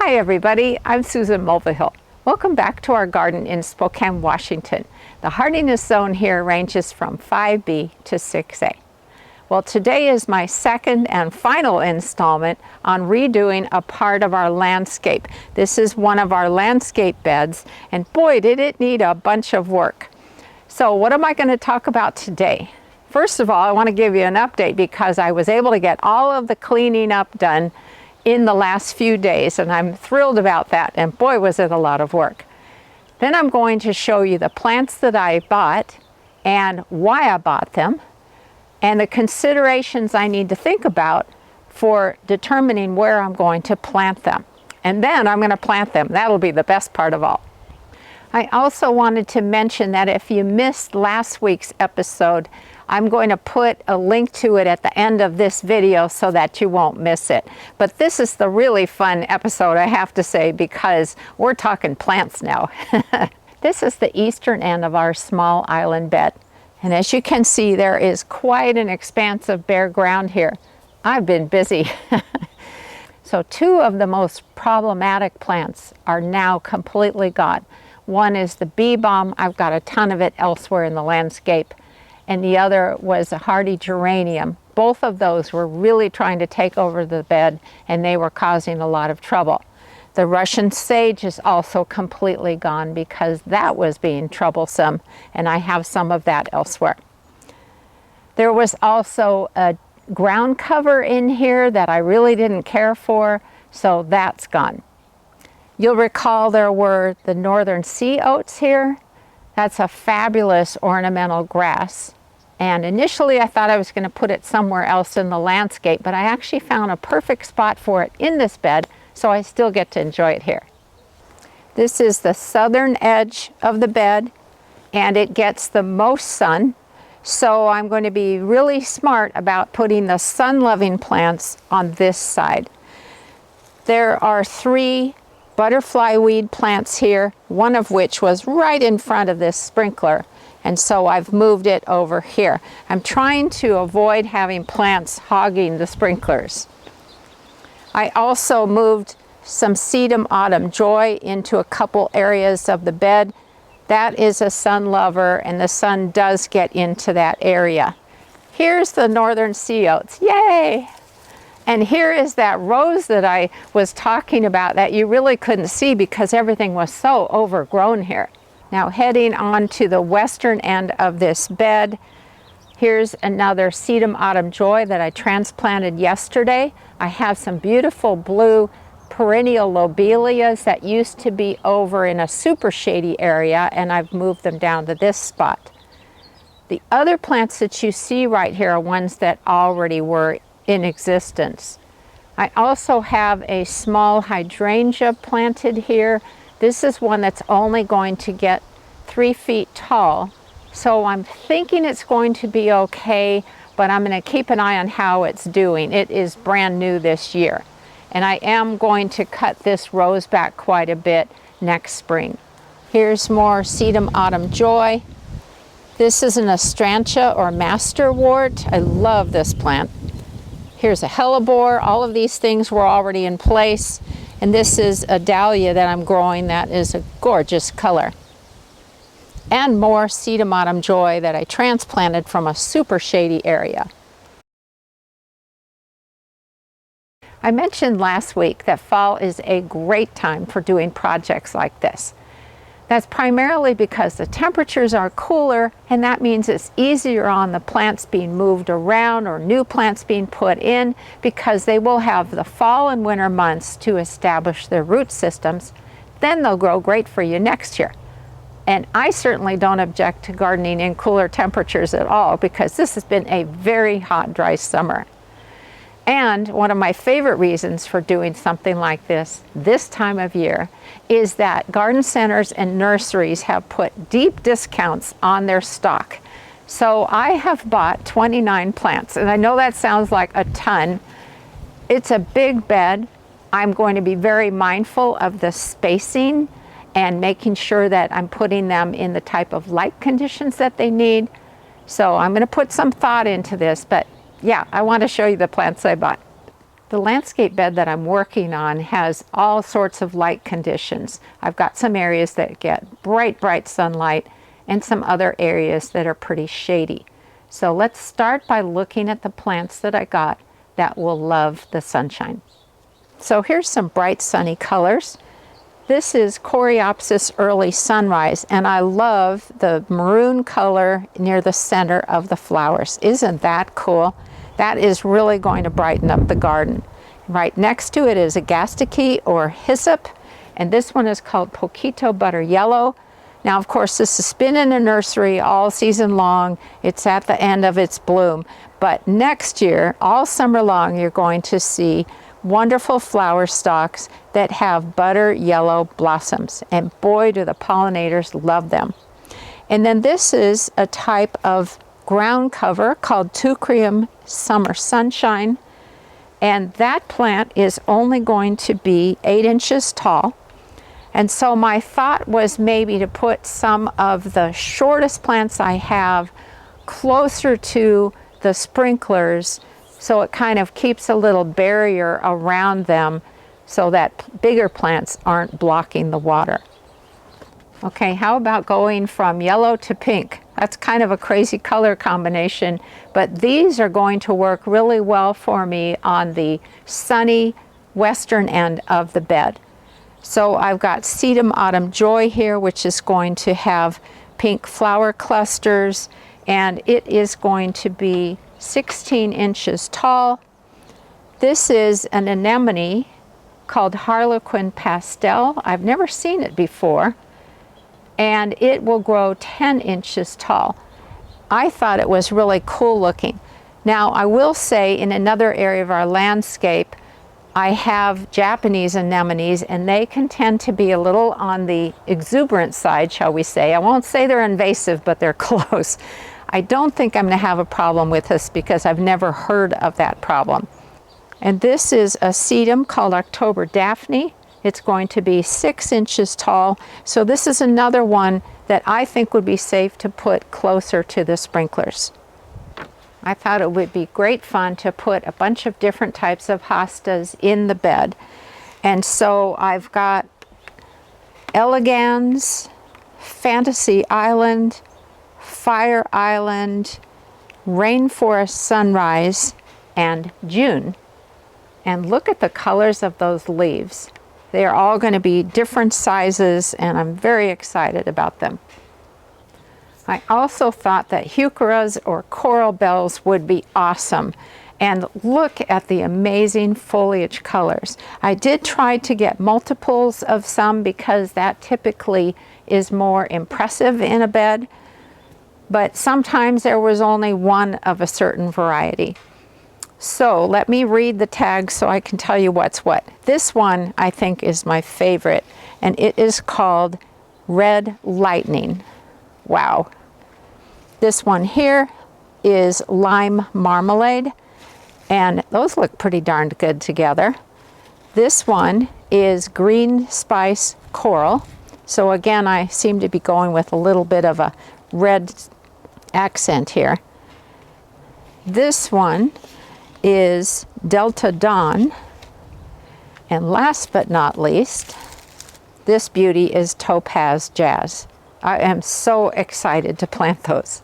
Hi everybody, I'm Susan Mulvihill. Welcome back to our garden in Spokane, Washington. The hardiness zone here ranges from 5B to 6A. Well, today is my second and final installment on redoing a part of our landscape. This is one of our landscape beds, and boy, did it need a bunch of work. So what am I going to talk about today? First of all, I want to give you an update because I was able to get all of the cleaning up done in the last few days, and I'm thrilled about that, and boy was it a lot of work. Then I'm going to show you the plants that I bought and why I bought them, and the considerations I need to think about for determining where I'm going to plant them. And then I'm going to plant them. That'll be the best part of all. I also wanted to mention that if you missed last week's episode, I'm going to put a link to it at the end of this video so that you won't miss it. But this is the really fun episode, I have to say, because we're talking plants now. This is the eastern end of our small island bed. And as you can see, there is quite an expanse of bare ground here. I've been busy. So two of the most problematic plants are now completely gone. One is the bee balm. I've got a ton of it elsewhere in the landscape. And the other was a hardy geranium. Both of those were really trying to take over the bed, and they were causing a lot of trouble. The Russian sage is also completely gone because that was being troublesome, and I have some of that elsewhere. There was also a ground cover in here that I really didn't care for, so that's gone. You'll recall there were the northern sea oats here. That's a fabulous ornamental grass. And initially I thought I was going to put it somewhere else in the landscape, but I actually found a perfect spot for it in this bed, so I still get to enjoy it here. This is the southern edge of the bed, and it gets the most sun, so I'm going to be really smart about putting the sun-loving plants on this side. There are 3 butterfly weed plants here, one of which was right in front of this sprinkler, and so I've moved it over here. I'm trying to avoid having plants hogging the sprinklers. I also moved some sedum autumn joy into a couple areas of the bed. That is a sun lover, and the sun does get into that area. Here's the northern sea oats, yay! And here is that rose that I was talking about that you really couldn't see because everything was so overgrown here. Now heading on to the western end of this bed, here's another sedum autumn joy that I transplanted yesterday. I have some beautiful blue perennial lobelias that used to be over in a super shady area, and I've moved them down to this spot. The other plants that you see right here are ones that already were in existence. I also have a small hydrangea planted here. This is one that's only going to get 3 feet tall, so I'm thinking it's going to be okay, but I'm going to keep an eye on how it's doing. It is brand new this year, and I am going to cut this rose back quite a bit next spring. Here's more sedum autumn joy. This is an astrantia or masterwort. I love this plant. Here's a hellebore. All of these things were already in place. And this is a dahlia that I'm growing that is a gorgeous color. And more sedum autumn joy that I transplanted from a super shady area. I mentioned last week that fall is a great time for doing projects like this. That's primarily because the temperatures are cooler, and that means it's easier on the plants being moved around or new plants being put in because they will have the fall and winter months to establish their root systems. Then they'll grow great for you next year. And I certainly don't object to gardening in cooler temperatures at all because this has been a very hot, dry summer. And one of my favorite reasons for doing something like this time of year, is that garden centers and nurseries have put deep discounts on their stock. So I have bought 29 plants, and I know that sounds like a ton. It's a big bed. I'm going to be very mindful of the spacing and making sure that I'm putting them in the type of light conditions that they need. So I'm going to put some thought into this, but yeah, I want to show you the plants I bought. The landscape bed that I'm working on has all sorts of light conditions. I've got some areas that get bright sunlight and some other areas that are pretty shady. So let's start by looking at the plants that I got that will love the sunshine. So here's some bright sunny colors. This is Coreopsis early sunrise, and I love the maroon color near the center of the flowers. Isn't that cool? That is really going to brighten up the garden. Right next to it is a Gastiki or hyssop, and this one is called Poquito Butter Yellow. Now, of course, this has been in a nursery all season long. It's at the end of its bloom. But next year, all summer long, you're going to see wonderful flower stalks that have butter yellow blossoms. And boy, do the pollinators love them. And then this is a type of ground cover called Teucrium Summer Sunshine. And that plant is only going to be 8 inches tall. And so my thought was maybe to put some of the shortest plants I have closer to the sprinklers, so it kind of keeps a little barrier around them so that bigger plants aren't blocking the water. Okay, how about going from yellow to pink? That's kind of a crazy color combination, but these are going to work really well for me on the sunny western end of the bed. So I've got Sedum Autumn Joy here, which is going to have pink flower clusters, and it is going to be 16 inches tall. This is an anemone called Harlequin Pastel. I've never seen it before, and it will grow 10 inches tall. I thought it was really cool looking. Now, I will say in another area of our landscape, I have Japanese anemones, and they can tend to be a little on the exuberant side, shall we say. I won't say they're invasive, but they're close. I don't think I'm going to have a problem with this because I've never heard of that problem. And this is a sedum called October Daphne. It's going to be 6 inches tall. So this is another one that I think would be safe to put closer to the sprinklers. I thought it would be great fun to put a bunch of different types of hostas in the bed. And so I've got Elegans, Fantasy Island, Fire Island, Rainforest Sunrise, and June. And look at the colors of those leaves. They are all going to be different sizes, and I'm very excited about them. I also thought that heucheras or coral bells would be awesome. And look at the amazing foliage colors. I did try to get multiples of some because that typically is more impressive in a bed. But sometimes there was only one of a certain variety. So let me read the tags so I can tell you what's what. This one I think is my favorite, and it is called Red Lightning. Wow. This one here is Lime Marmalade, and those look pretty darned good together. This one is Green Spice Coral. So again, I seem to be going with a little bit of a red accent here. This one is Delta Dawn. And last but not least, this beauty is Topaz Jazz. I am so excited to plant those.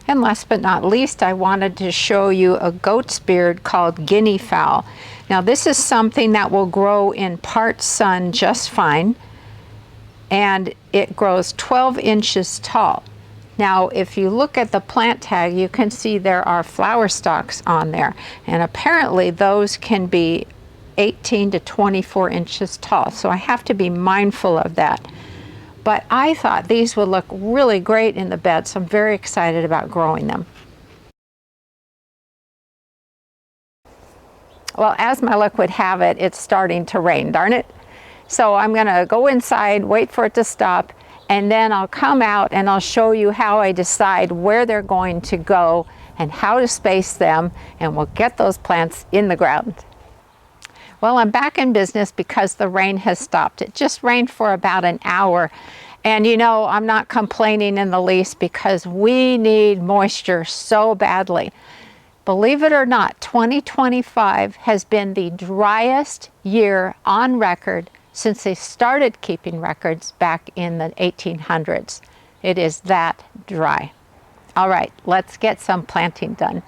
And last but not least, I wanted to show you a goat's beard called Guinea Fowl. Now this is something that will grow in part sun just fine, and it grows 12 inches tall. Now if you look at the plant tag, you can see there are flower stalks on there, and apparently those can be 18 to 24 inches tall, so I have to be mindful of that. But I thought these would look really great in the bed, so I'm very excited about growing them. Well, as my luck would have it, it's starting to rain, darn it. So I'm gonna go inside, wait for it to stop, and then I'll come out and I'll show you how I decide where they're going to go and how to space them, and we'll get those plants in the ground. Well, I'm back in business because the rain has stopped. It just rained for about an hour. And you know, I'm not complaining in the least because we need moisture so badly. Believe it or not, 2025 has been the driest year on record since they started keeping records back in the 1800s. It is that dry. All right, let's get some planting done.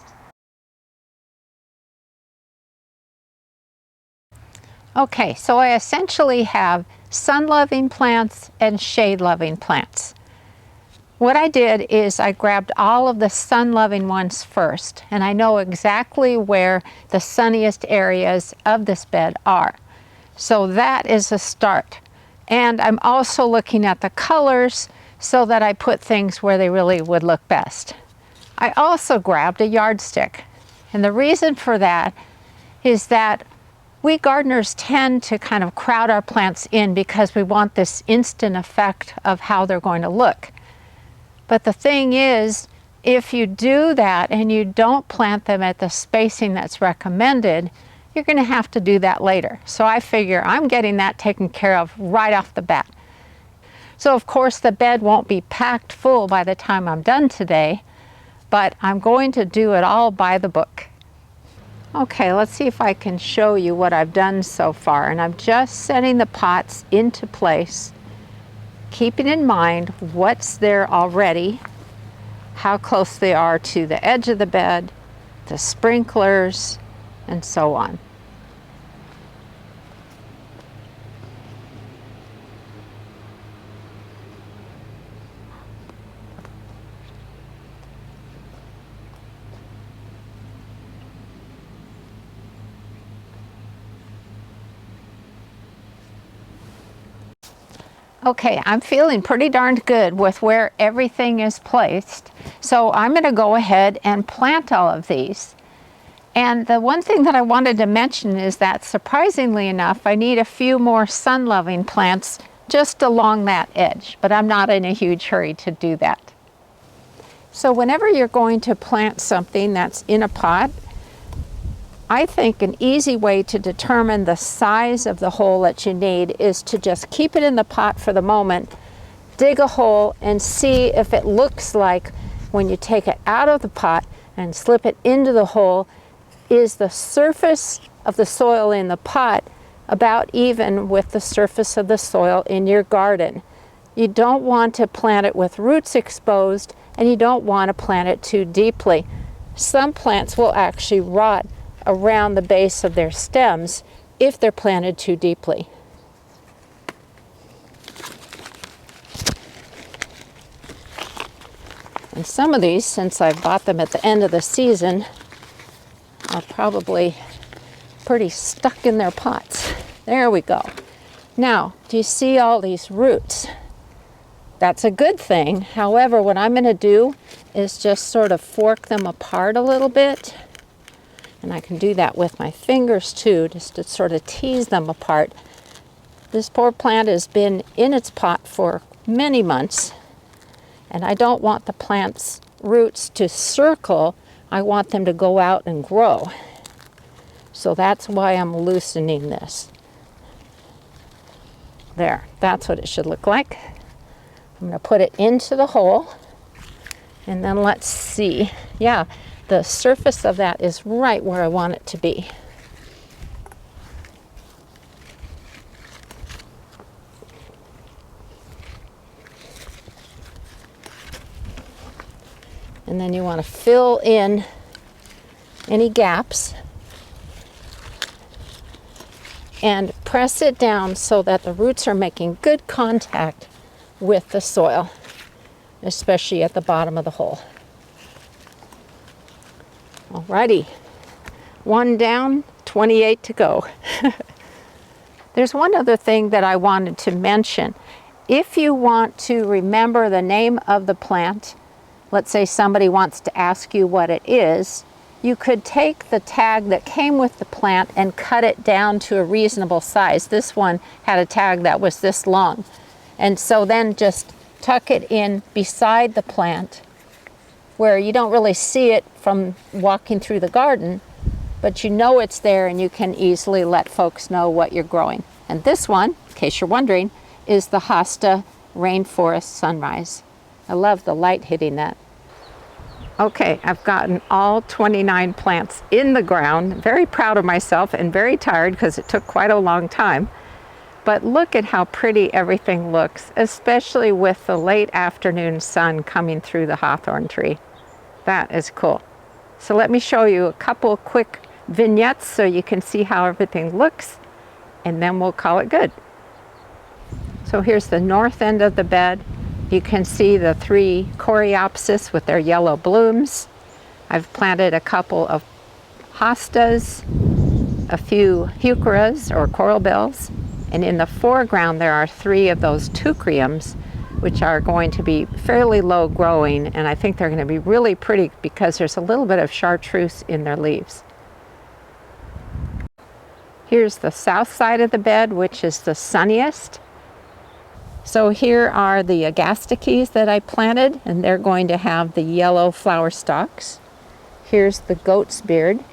Okay, so I essentially have sun-loving plants and shade-loving plants. What I did is I grabbed all of the sun-loving ones first, and I know exactly where the sunniest areas of this bed are. So that is a start. And I'm also looking at the colors so that I put things where they really would look best. I also grabbed a yardstick, and the reason for that is that we gardeners tend to kind of crowd our plants in because we want this instant effect of how they're going to look. But the thing is, if you do that and you don't plant them at the spacing that's recommended, you're going to have to do that later. So I figure I'm getting that taken care of right off the bat. So of course the bed won't be packed full by the time I'm done today, but I'm going to do it all by the book. Okay, let's see if I can show you what I've done so far. And I'm just setting the pots into place, keeping in mind what's there already, how close they are to the edge of the bed, the sprinklers, and so on. Okay, I'm feeling pretty darned good with where everything is placed. So I'm going to go ahead and plant all of these. And the one thing that I wanted to mention is that surprisingly enough, I need a few more sun-loving plants just along that edge, but I'm not in a huge hurry to do that. So whenever you're going to plant something that's in a pot, I think an easy way to determine the size of the hole that you need is to just keep it in the pot for the moment, dig a hole, and see if it looks like when you take it out of the pot and slip it into the hole, is the surface of the soil in the pot about even with the surface of the soil in your garden. You don't want to plant it with roots exposed, and you don't want to plant it too deeply. Some plants will actually rot around the base of their stems if they're planted too deeply. And some of these, since I bought them at the end of the season, are probably pretty stuck in their pots. There we go. Now, do you see all these roots? That's a good thing. However, what I'm going to do is just sort of fork them apart a little bit. And I can do that with my fingers too, just to sort of tease them apart. This poor plant has been in its pot for many months, and I don't want the plant's roots to circle. I want them to go out and grow. So that's why I'm loosening this. There, that's what it should look like. I'm going to put it into the hole, and then let's see. Yeah. The surface of that is right where I want it to be. And then you want to fill in any gaps and press it down so that the roots are making good contact with the soil, especially at the bottom of the hole. Alrighty, 1 down, 28 to go. There's one other thing that I wanted to mention. If you want to remember the name of the plant, let's say somebody wants to ask you what it is, you could take the tag that came with the plant and cut it down to a reasonable size. This one had a tag that was this long. And so then just tuck it in beside the plant, where you don't really see it from walking through the garden, but you know it's there and you can easily let folks know what you're growing. And this one, in case you're wondering, is the Hosta Rainforest Sunrise. I love the light hitting that. Okay, I've gotten all 29 plants in the ground. Very proud of myself and very tired because it took quite a long time. But look at how pretty everything looks, especially with the late afternoon sun coming through the hawthorn tree. That is cool. So let me show you a couple quick vignettes so you can see how everything looks, and then we'll call it good. So here's the north end of the bed. You can see the 3 coreopsis with their yellow blooms. I've planted a couple of hostas, a few heucheras or coral bells, and in the foreground there are 3 of those teucriums, which are going to be fairly low growing, and I think they're going to be really pretty because there's a little bit of chartreuse in their leaves. Here's the south side of the bed, which is the sunniest. So here are the agastaches that I planted, and they're going to have the yellow flower stalks. Here's the goat's beard.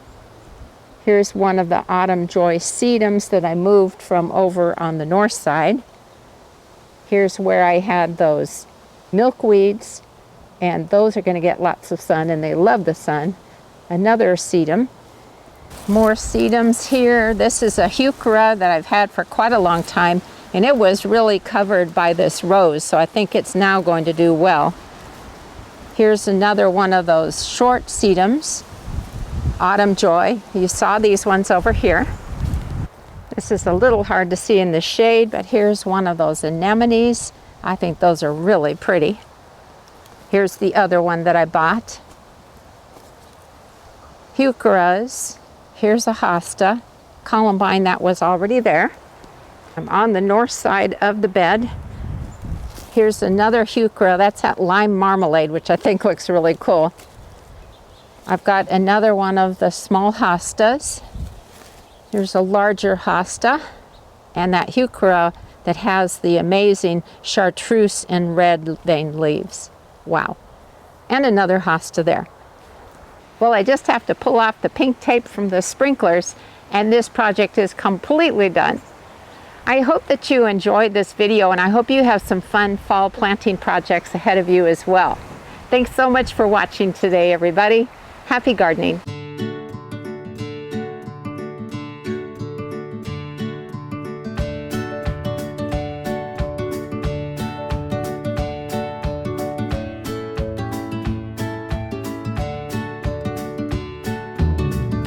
Here's one of the autumn joy sedums that I moved from over on the north side. Here's where I had those milkweeds, and those are going to get lots of sun, and they love the sun. Another sedum. More sedums here. This is a heuchera that I've had for quite a long time, and it was really covered by this rose, so I think it's now going to do well. Here's another one of those short sedums, Autumn Joy. You saw these ones over here. This is a little hard to see in the shade, but here's one of those anemones. I think those are really pretty. Here's the other one that I bought. Heucheras. Here's a hosta. Columbine that was already there. I'm on the north side of the bed. Here's another heuchera. That's that lime marmalade, which I think looks really cool. I've got another one of the small hostas. Here's a larger hosta, and that heuchera that has the amazing chartreuse and red veined leaves. Wow. And another hosta there. Well, I just have to pull off the pink tape from the sprinklers, and this project is completely done. I hope that you enjoyed this video, and I hope you have some fun fall planting projects ahead of you as well. Thanks so much for watching today, everybody. Happy gardening.